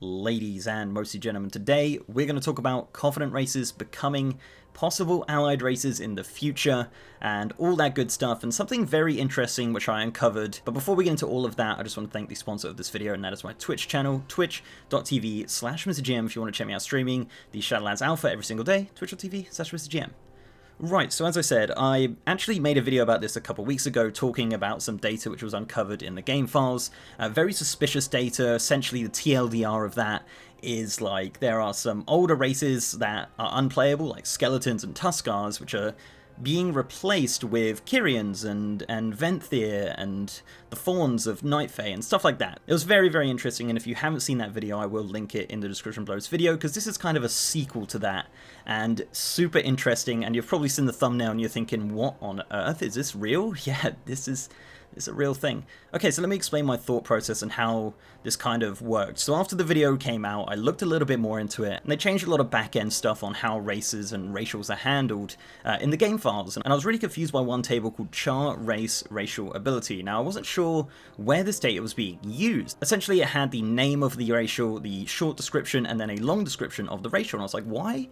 ladies and mostly gentlemen. Today we're going to talk about confident races becoming possible allied races in the future and all that good stuff, and something very interesting which I uncovered. But before we get into all of that, I just want to thank the sponsor of this video, and that is my Twitch channel, twitch.tv/MrGM. if you want to check me out streaming the Shadowlands Alpha every single day, twitch.tv/MrGM. Right, so as I said, I actually made a video about this a couple weeks ago talking about some data which was uncovered in the game files. Very suspicious data. Essentially the TLDR of that is like there are some older races that are unplayable, like skeletons and Tuskars, which are being replaced with Kyrians and Venthyr and the Fawns of Nightfey and stuff like that. It was very, very interesting, and if you haven't seen that video, I will link it in the description below this video, because this is kind of a sequel to that, and super interesting, and you've probably seen the thumbnail and you're thinking, what on earth? Is this real? Yeah, this is a real thing. Okay, so let me explain my thought process and how this kind of worked. So after the video came out, I looked a little bit more into it, and they changed a lot of back-end stuff on how races and racials are handled in the game files. And I was really confused by one table called char race racial ability. Now, I wasn't sure where this data was being used. Essentially, it had the name of the racial, the short description, and then a long description of the racial. And I was like, why?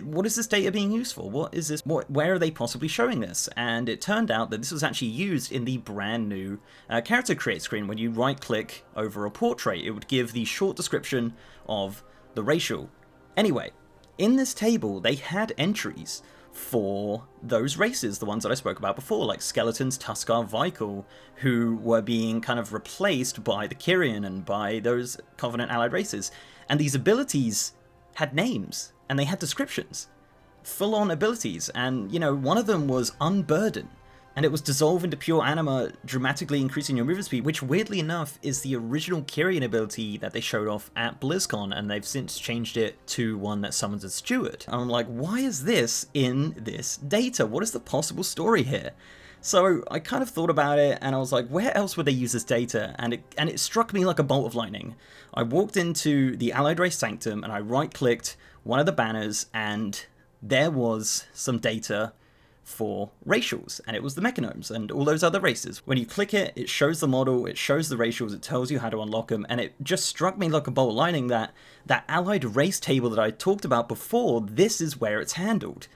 What is this data being used for? What is this? Where are they possibly showing this? And it turned out that this was actually used in the brand new character create screen. When you right click over a portrait, it would give the short description of the racial. Anyway, in this table, they had entries for those races, the ones that I spoke about before, like skeletons, Tuskar, Vykel, who were being kind of replaced by the Kyrian and by those Covenant allied races. And these abilities had names. And they had descriptions, full-on abilities, and, you know, one of them was Unburden, and it was dissolve into pure anima, dramatically increasing your movement speed, which, weirdly enough, is the original Kyrian ability that they showed off at BlizzCon, and they've since changed it to one that summons a steward. And I'm like, why is this in this data? What is the possible story here? So I kind of thought about it, and I was like, where else would they use this data? And it struck me like a bolt of lightning. I walked into the Allied Race Sanctum, and I right-clicked one of the banners, and there was some data for racials, and it was the Mechanomes and all those other races. When you click it, it shows the model, it shows the racials, it tells you how to unlock them, and it just struck me like a bolt of lightning that that Allied Race table that I talked about before, this is where it's handled.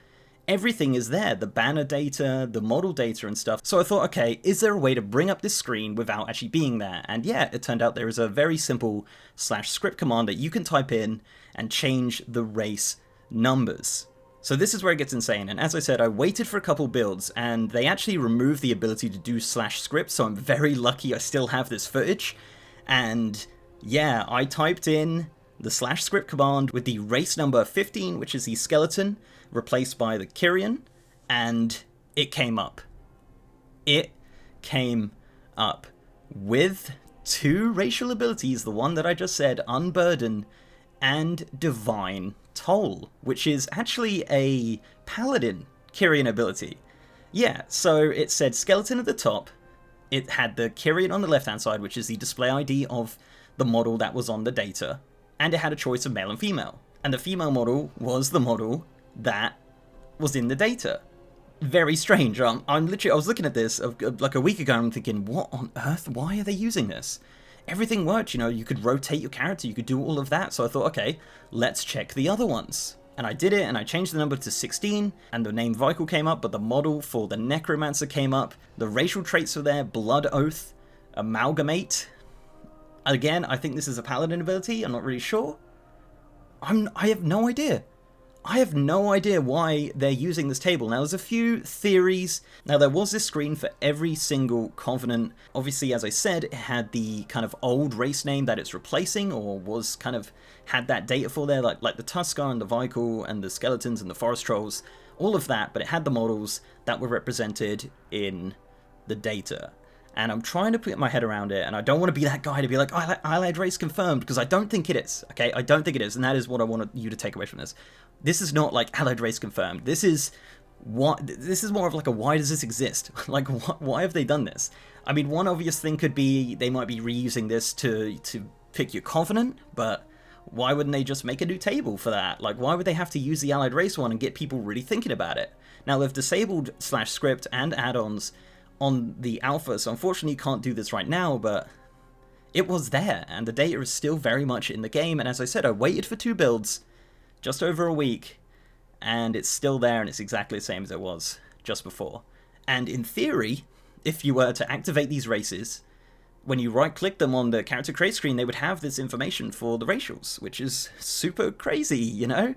Everything is there, the banner data, the model data and stuff. So I thought, okay, is there a way to bring up this screen without actually being there? And yeah, it turned out there is a very simple /script command that you can type in and change the race numbers. So this is where it gets insane. And as I said, I waited for a couple builds, and they actually removed the ability to do /script, so I'm very lucky I still have this footage. And yeah, I typed in the /script command with the race number 15, which is the skeleton, replaced by the Kyrian, and it came up. It came up with two racial abilities, the one that I just said, Unburden, and Divine Toll, which is actually a Paladin Kyrian ability. Yeah, so it said skeleton at the top, it had the Kyrian on the left-hand side, which is the display ID of the model that was on the data, and it had a choice of male and female. And the female model was the model that was in the data. Very strange. I was looking at this like a week ago, and I'm thinking, what on earth? Why are they using this? Everything worked, you know, you could rotate your character, you could do all of that. So I thought, okay, let's check the other ones. And I did it, and I changed the number to 16, and the name Vykel came up, but the model for the Necromancer came up. The racial traits were there: Blood Oath, Amalgamate. Again, I think this is a Paladin ability, I'm not really sure. I have no idea. I have no idea why they're using this table. Now, there's a few theories. Now, there was this screen for every single Covenant. Obviously, as I said, it had the kind of old race name that it's replacing, or was kind of had that data for there, like the Tuskar and the Vykel and the Skeletons and the Forest Trolls, all of that, but it had the models that were represented in the data. And I'm trying to put my head around it, and I don't want to be that guy to be like, Allied Race confirmed, because I don't think it is, okay? I don't think it is, and that is what I want you to take away from this. This is not like Allied Race confirmed. This is more of like a, why does this exist? Like, why have they done this? I mean, one obvious thing could be they might be reusing this to pick your Covenant, but why wouldn't they just make a new table for that? Like, why would they have to use the Allied Race one and get people really thinking about it? Now, they've disabled /script and add-ons on the alpha, so unfortunately you can't do this right now, but it was there, and the data is still very much in the game. And as I said, I waited for 2 builds, just over a week, and it's still there, and it's exactly the same as it was just before. And in theory, if you were to activate these races, when you right-click them on the character create screen, they would have this information for the racials, which is super crazy, you know?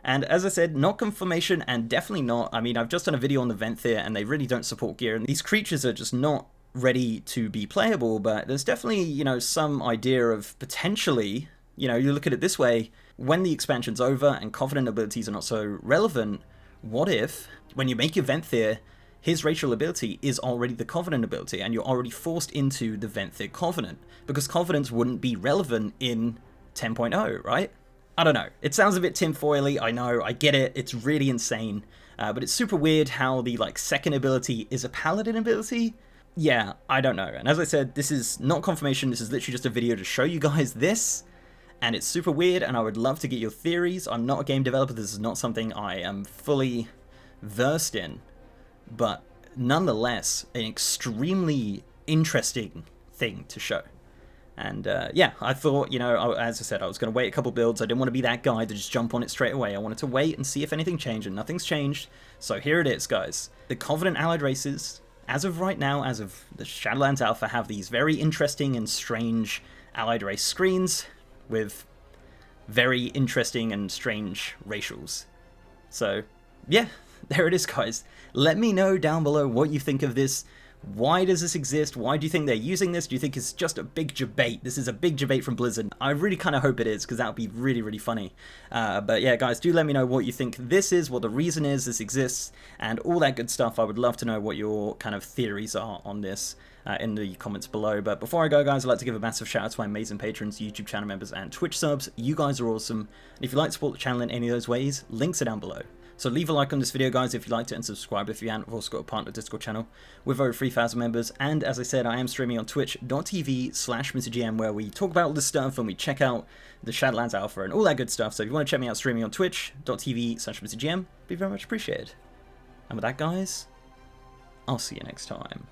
And as I said, not confirmation, and definitely not. I mean, I've just done a video on the Venthyr, and they really don't support gear, and these creatures are just not ready to be playable, but there's definitely, you know, some idea of potentially, you know, you look at it this way, when the expansion's over and Covenant abilities are not so relevant, what if, when you make your Venthyr, his racial ability is already the Covenant ability, and you're already forced into the Venthyr Covenant, because Covenants wouldn't be relevant in 10.0, right? I don't know. It sounds a bit tinfoily, I know, I get it, it's really insane, but it's super weird how the, like, second ability is a Paladin ability. Yeah, I don't know. And as I said, this is not confirmation, this is literally just a video to show you guys this, and it's super weird, and I would love to get your theories. I'm not a game developer, this is not something I am fully versed in, but nonetheless, an extremely interesting thing to show. And yeah, I thought, you know, as I said, I was going to wait a couple builds. I didn't want to be that guy to just jump on it straight away. I wanted to wait and see if anything changed, and nothing's changed. So here it is, guys. The Covenant allied races, as of right now, as of the Shadowlands Alpha, have these very interesting and strange allied race screens with very interesting and strange racials. So yeah, there it is, guys. Let me know down below what you think of this. Why does this exist? Why do you think they're using this? Do you think it's just a big debate? This is a big debate from Blizzard. I really kind of hope it is, because that would be really, really funny. But yeah, guys, do let me know what you think this is, what the reason is this exists, and all that good stuff. I would love to know what your kind of theories are on this in the comments below. But before I go, guys, I'd like to give a massive shout out to my amazing patrons, YouTube channel members, and Twitch subs. You guys are awesome. And if you'd like to support the channel in any of those ways, links are down below. So leave a like on this video, guys, if you liked it, and subscribe if you haven't. We've also got a partner Discord channel with over 3,000 members, and as I said, I am streaming on twitch.tv/MrGM, where we talk about all this stuff and we check out the Shadowlands Alpha and all that good stuff. So if you want to check me out streaming on twitch.tv/MrGM, it'd be very much appreciated. And with that, guys, I'll see you next time.